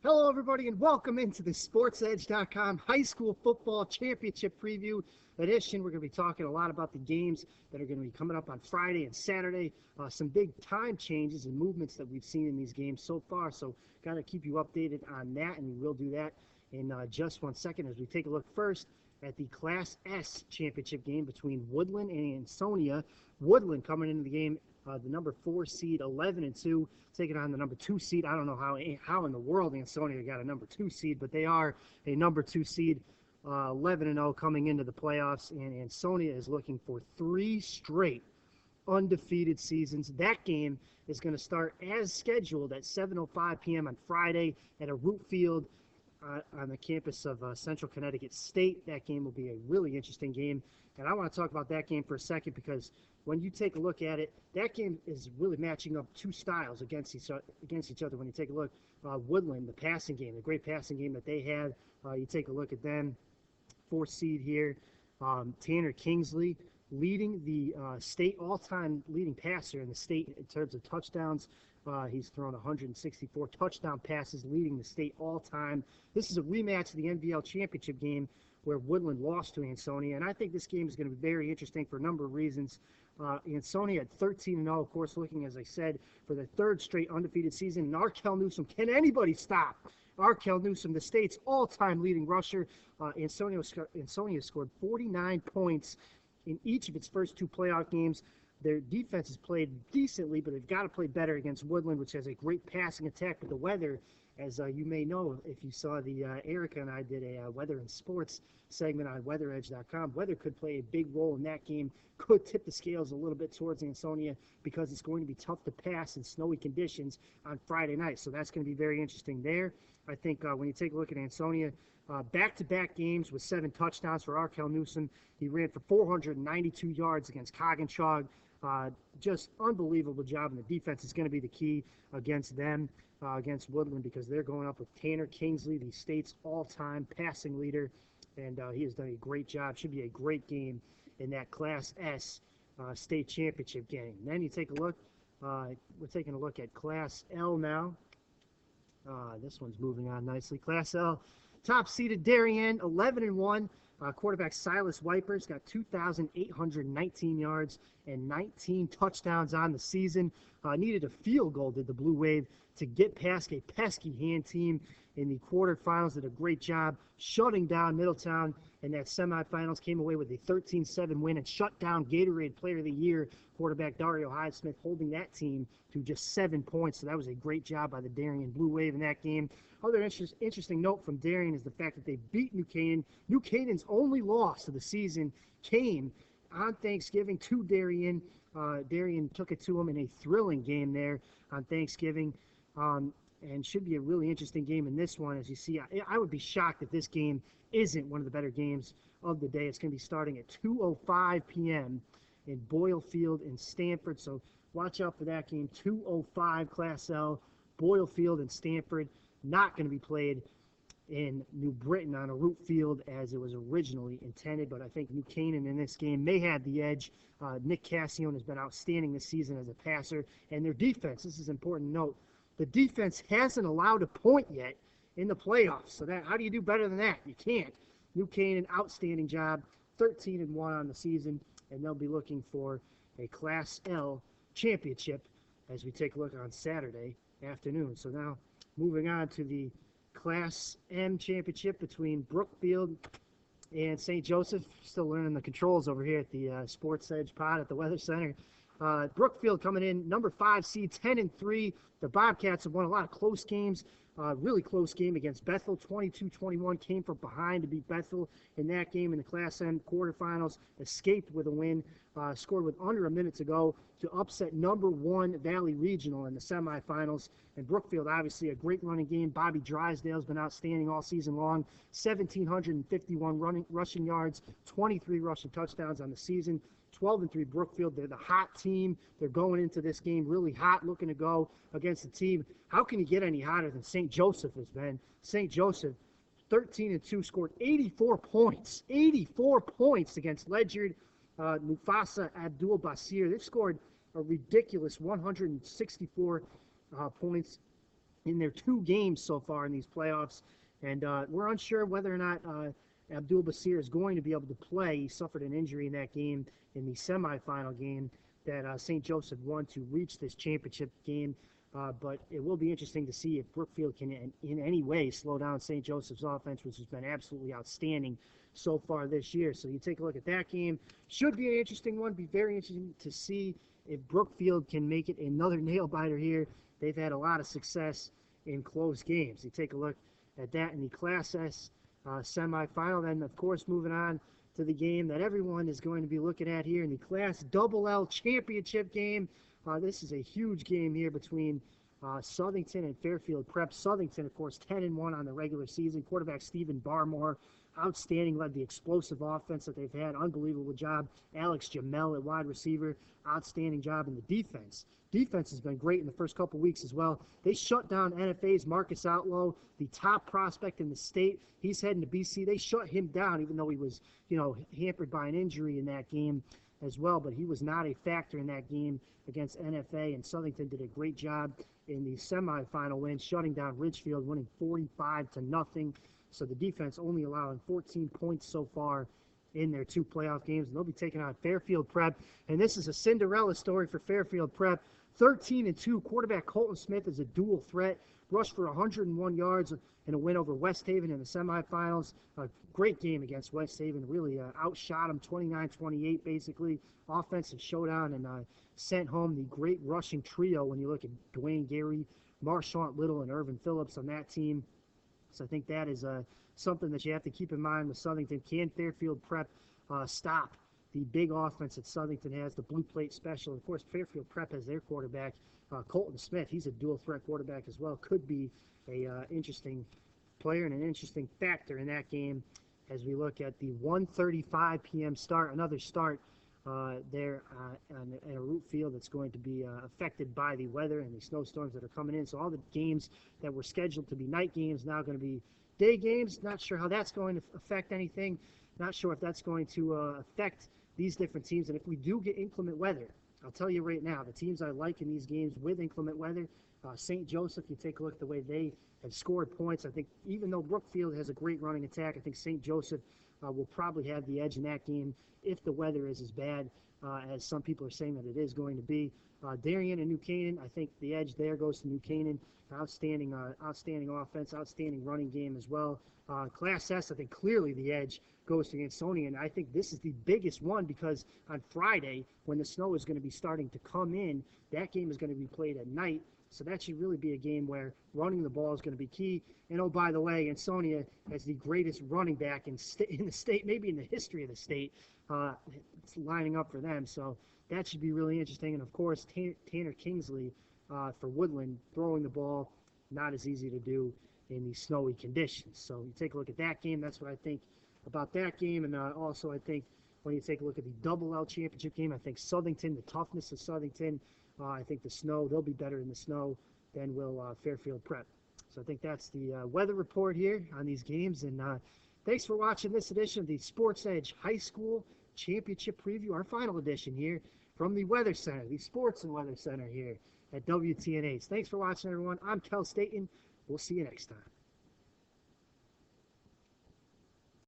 Hello, everybody, and welcome into the SportsEdge.com High School Football Championship Preview edition. We're going to be talking a lot about the games that are going to be coming up on Friday and Saturday. Some big time changes and movements that we've seen in these games so far. So, got to keep you updated on that, and we will do that in just 1 second as we take a look first at the Class S championship game between Woodland and Sonia. Woodland coming into the game, the number 4 seed, 11-2, taking on the number 2 seed. I don't know how in the world Sonia got a number 2 seed, but they are a number 2 seed, 11-0 coming into the playoffs, and Sonia is looking for 3 straight undefeated seasons. That game is going to start as scheduled at 7:05 p.m. on Friday at a Brookfield on the campus of Central Connecticut State. That game will be a really interesting game, and I want to talk about that game for a second because when you take a look at it, that game is really matching up two styles against each other. When you take a look, Woodland, the passing game, the great passing game that they had, you take a look at them, 4th seed here, Tanner Kingsley leading the state all-time leading passer in the state in terms of touchdowns. He's thrown 164 touchdown passes, leading the state all-time. This is a rematch of the NVL championship game where Woodland lost to Ansonia, and I think this game is going to be very interesting for a number of reasons. Ansonia at 13-0, of course, looking, as I said, for the 3rd straight undefeated season. And Arkell Newsom, can anybody stop Arkell Newsom, the state's all-time leading rusher? Ansonia scored 49 points in each of its first 2 playoff games. Their defense has played decently, but they've got to play better against Woodland, which has a great passing attack. But the weather, as you may know, if you saw the Erica and I did a weather and sports segment on WeatherEdge.com, weather could play a big role in that game, could tip the scales a little bit towards Ansonia because it's going to be tough to pass in snowy conditions on Friday night. So that's going to be very interesting there. I think when you take a look at Ansonia, back-to-back games with 7 touchdowns for Arkell Newsom. He ran for 492 yards against Coggins. Just unbelievable job, and the defense is going to be the key against them, against Woodland, because they're going up with Tanner Kingsley, the state's all-time passing leader, and he has done a great job. Should be a great game in that Class S state championship game. And then you take a look, we're taking a look at Class L now. This one's moving on nicely. Class L, top-seeded Darien, 11-1. Quarterback Silas Wipers got 2,819 yards and 19 touchdowns on the season. Needed a field goal, did the Blue Wave, to get past a pesky hand team in the quarterfinals. Did a great job shutting down Middletown in that semifinals. Came away with a 13-7 win and shut down Gatorade Player of the Year quarterback Dario Highsmith, holding that team to just 7 points. So that was a great job by the Darien Blue Wave in that game. Other interesting note from Darien is the fact that they beat New Canaan. New Canaan's only loss of the season came on Thanksgiving to Darien. Darien took it to them in a thrilling game there on Thanksgiving, and should be a really interesting game in this one. As you see, I would be shocked if this game isn't one of the better games of the day. It's going to be starting at 2:05 p.m. in Boylefield in Stamford, so watch out for that game. 2:05 Class L, Boylefield and Stamford. Not going to be played in New Britain on a root field as it was originally intended, but I think New Canaan in this game may have the edge. Nick Cassione has been outstanding this season as a passer, and their defense, this is important to note, the defense hasn't allowed a point yet in the playoffs. So how do you do better than that? You can't. New Canaan, outstanding job, 13-1 on the season, and they'll be looking for a Class L championship as we take a look on Saturday afternoon. So now moving on to the Class M championship between Brookfield and St. Joseph. Still learning the controls over here at the Sports Edge pod at the Weather Center. Brookfield coming in, number 5 seed, 10-3. The Bobcats have won a lot of close games. Really close game against Bethel, 22-21. Came from behind to beat Bethel in that game in the Class M quarterfinals. Escaped with a win. Scored with under a minute to go to upset number 1 Valley Regional in the semifinals. And Brookfield, obviously, a great running game. Bobby Drysdale's been outstanding all season long. 1,751 rushing yards, 23 rushing touchdowns on the season. 12-3 Brookfield. They're the hot team. They're going into this game really hot, looking to go against the team. How can you get any hotter than St. Joseph has been? St. Joseph, 13-2, scored 84 points. 84 points against Ledyard, Mufasa Abdul Basir. They've scored a ridiculous 164 points in their 2 games so far in these playoffs. And we're unsure whether or not Abdul Basir is going to be able to play. He suffered an injury in that game, in the semifinal game that St. Joseph won to reach this championship game. But it will be interesting to see if Brookfield can in any way slow down St. Joseph's offense, which has been absolutely outstanding so far this year. So you take a look at that game. Should be an interesting one. Be very interesting to see if Brookfield can make it another nail-biter here. They've had a lot of success in close games. You take a look at that in the Class S semifinal. Then, of course, moving on to the game that everyone is going to be looking at here in the Class L championship game. This is a huge game here between Southington and Fairfield Prep. Southington, of course, 10-1 on the regular season. Quarterback Stephen Barmore, outstanding, led the explosive offense that they've had. Unbelievable job. Alex Jamel at wide receiver, outstanding job in the defense. Defense has been great in the first couple weeks as well. They shut down NFA's Marcus Outlaw, the top prospect in the state. He's heading to BC. They shut him down, even though he was, hampered by an injury in that game as well. But he was not a factor in that game against NFA, and Southington did a great job in the semifinal win, shutting down Ridgefield, winning 45-0. So the defense only allowing 14 points so far in their 2 playoff games. And they'll be taking on Fairfield Prep. And this is a Cinderella story for Fairfield Prep. 13-2. Quarterback Colton Smith is a dual threat. Rushed for 101 yards in a win over West Haven in the semifinals. A great game against West Haven. Really outshot them 29-28 basically. Offensive showdown, and sent home the great rushing trio when you look at Dwayne Gary, Marshawn Little, and Irvin Phillips on that team. So I think that is something that you have to keep in mind with Southington. Can Fairfield Prep stop the big offense that Southington has, the blue plate special? Of course, Fairfield Prep has their quarterback, Colton Smith. He's a dual threat quarterback as well. Could be a interesting player and an interesting factor in that game as we look at the 1:35 p.m. start, another start there at a root field that's going to be affected by the weather and the snowstorms that are coming in. So all the games that were scheduled to be night games now going to be day games. Not sure how that's going to affect anything. Not sure if that's going to affect these different teams. And if we do get inclement weather, I'll tell you right now, the teams I like in these games with inclement weather, St. Joseph, you take a look at the way they have scored points. I think even though Brookfield has a great running attack, I think St. Joseph will probably have the edge in that game if the weather is as bad as some people are saying that it is going to be. Darien and New Canaan, I think the edge there goes to New Canaan. Outstanding offense, outstanding running game as well. Class S, I think clearly the edge goes to Sonia, and I think this is the biggest one because on Friday, when the snow is going to be starting to come in, that game is going to be played at night. So that should really be a game where running the ball is going to be key. And oh, by the way, Sonia has the greatest running back in the state, maybe in the history of the state. It's lining up for them. So that should be really interesting. And of course, Tanner Kingsley for Woodland, throwing the ball, not as easy to do in these snowy conditions. So you take a look at that game. That's what I think about that game. And also I think when you take a look at the Double L championship game, I think Southington, the toughness of Southington, I think the snow, they'll be better in the snow than will Fairfield Prep. So I think that's the weather report here on these games. And thanks for watching this edition of the Sports Edge High School Championship Preview, our final edition here from the Weather Center, the Sports and Weather Center here at WTNH. Thanks for watching, everyone. I'm Kels Dayton. We'll see you next time.